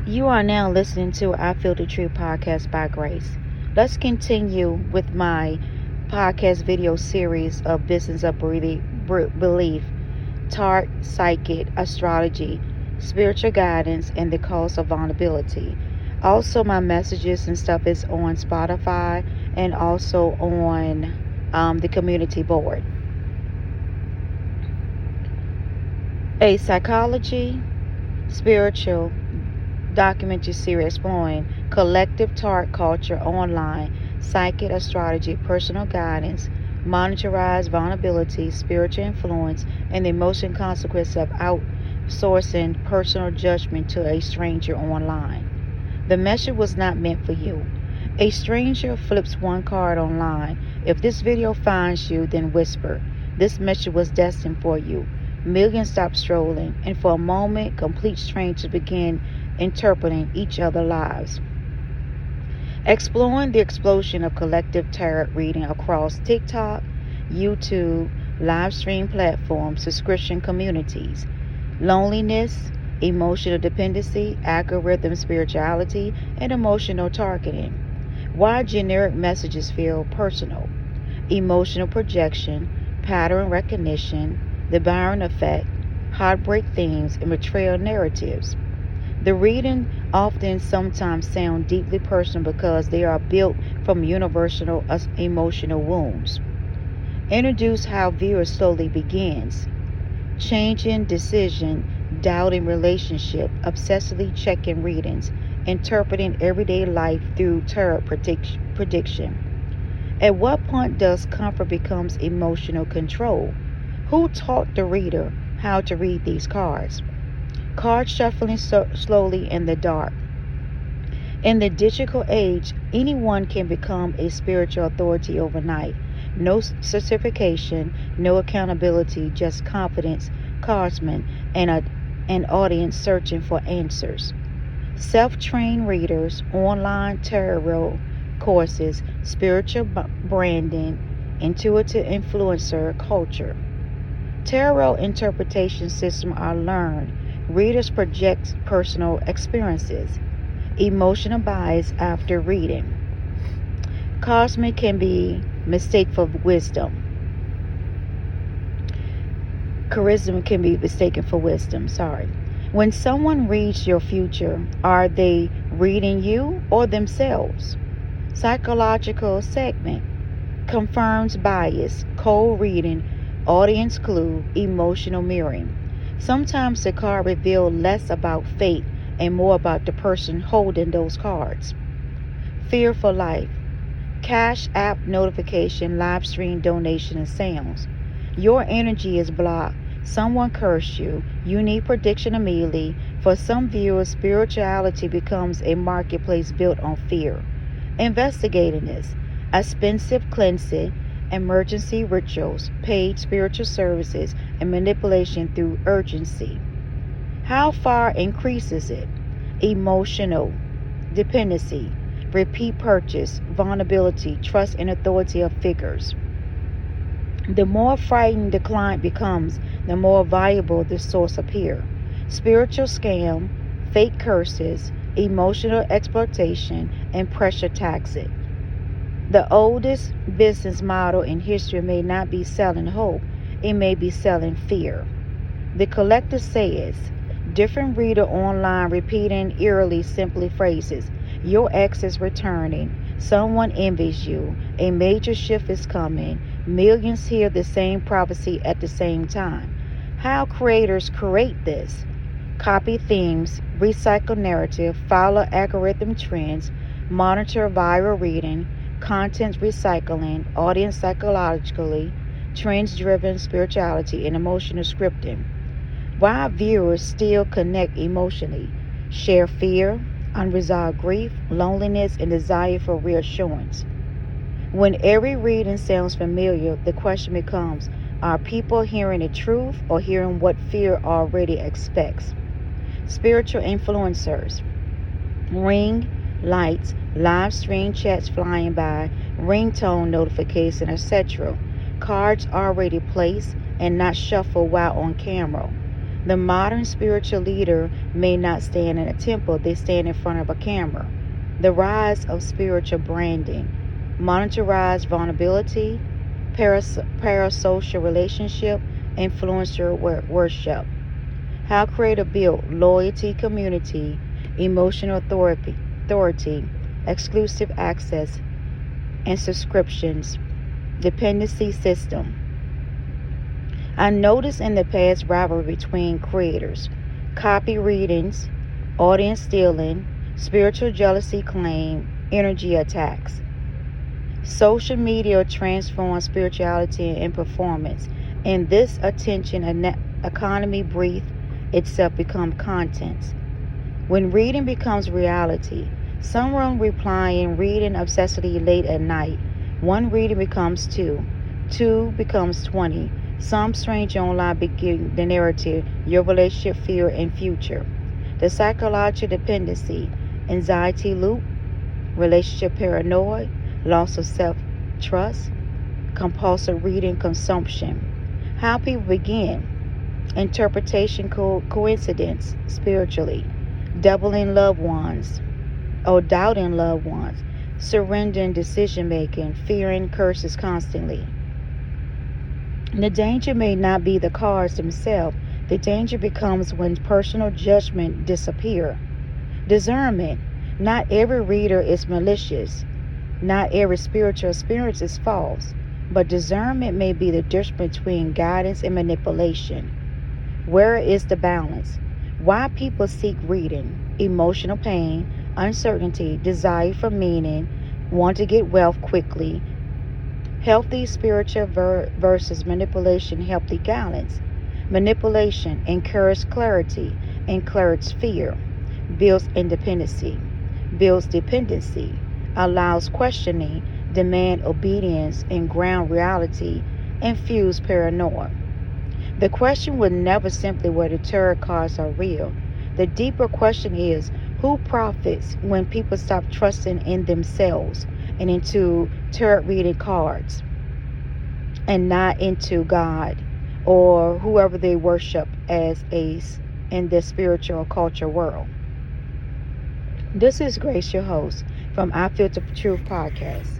You are now listening to I Feel the Truth podcast by Grace. Let's continue with my podcast video series of Business of Belief, Tart, Psychic, Astrology, Spiritual Guidance, and the Cause of Vulnerability. Also, my messages and stuff is on Spotify and also on the community board. A psychology, spiritual, documentary series exploring collective Tart culture online, psychic astrology, personal guidance, monitorized vulnerability, spiritual influence, and the emotional consequence of outsourcing personal judgment to a stranger online. The message was not meant for you. A stranger flips one card online. If this video finds you, then whisper. This message was destined for you. Millions stop strolling, and for a moment, complete strangers begin interpreting each other's lives. Exploring the explosion of collective tarot reading across TikTok, YouTube, live stream platforms, subscription communities, loneliness, emotional dependency, algorithm spirituality, and emotional targeting. Why generic messages feel personal. Emotional projection, pattern recognition, the Byron effect, heartbreak themes, and betrayal narratives. The reading often sometimes sound deeply personal because they are built from universal emotional wounds. Introduce how viewers slowly begins. Changing decision, doubting relationship, obsessively checking readings, interpreting everyday life through tarot prediction. At what point does comfort becomes emotional control? Who taught the reader how to read these cards? Card shuffling slowly in the dark. In the digital age, anyone can become a spiritual authority overnight. No certification, no accountability, just confidence, cardsmen, and an audience searching for answers. Self-trained readers, online tarot courses, spiritual branding, intuitive influencer culture. Tarot interpretation systems are learned. Readers project personal experiences. Emotional bias after reading. Cosmic can be mistaken for wisdom. Charisma can be mistaken for wisdom. Sorry. When someone reads your future, are they reading you or themselves? Psychological segment confirms bias, cold reading, audience clue, emotional mirroring. Sometimes the card reveals less about fate and more about the person holding those cards. Fear for life. Cash app notification, live stream donation, and sounds. Your energy is blocked. Someone cursed you. You need prediction immediately. For some viewers, spirituality becomes a marketplace built on fear. Investigating this. Expensive cleansing, emergency rituals, paid spiritual services, and manipulation through urgency. How far increases it? Emotional dependency, repeat purchase, vulnerability, trust and authority of figures. The more frightened the client becomes, the more valuable the source appears. Spiritual scam, fake curses, emotional exploitation, and pressure tactics. The oldest business model in history may not be selling hope, it may be selling fear. The collector says, different reader online repeating eerily simply phrases. Your ex is returning. Someone envies you. A major shift is coming. Millions hear the same prophecy at the same time. How creators create this? Copy themes, recycle narrative, follow algorithm trends, monitor viral reading, content recycling, audience psychologically, trends driven spirituality, and emotional scripting. Why viewers still connect emotionally, share fear, unresolved grief, loneliness, and desire for reassurance. When every reading sounds familiar, the question becomes, are people hearing the truth or hearing what fear already expects? Spiritual influencers. Ring, lights, live stream chats flying by, ringtone notification, etc. Cards already placed and not shuffled while on camera. The modern spiritual leader may not stand in a temple, they stand in front of a camera. The rise of spiritual branding, monetized vulnerability, parasocial relationship, influencer worship. How creator build loyalty, community, emotional authority, exclusive access, and subscriptions, dependency system. I noticed in the past rivalry between creators, copy readings, audience stealing, spiritual jealousy claim, energy attacks. Social media transforms spirituality and performance. In this attention economy breathe itself become content. When reading becomes reality, someone replying reading obsessively late at night, one reading becomes two, two becomes 20. Some stranger online begin the narrative, your relationship, fear, and future. The psychological dependency, anxiety loop, relationship paranoia, loss of self trust, compulsive reading consumption. How people begin interpretation coincidence spiritually, doubling loved ones or doubting loved ones, surrendering decision making, fearing curses constantly. The danger may not be the cards themselves. The danger becomes when personal judgment disappear. Discernment. Not every reader is malicious. Not every spiritual experience is false. But discernment may be the difference between guidance and manipulation. Where is the balance? Why people seek reading? Emotional pain, uncertainty, desire for meaning, want to get wealth quickly. Healthy spiritual versus manipulation, healthy balance. Manipulation encourages clarity, encourages fear, builds independency, builds dependency, allows questioning, demand obedience, and ground reality, infuse paranoia. The question was never simply whether tarot cards are real. The deeper question is who profits when people stop trusting in themselves and into tarot reading cards and not into God or whoever they worship as ace in the spiritual culture world. This is Grace, your host from I Filter Truth podcast.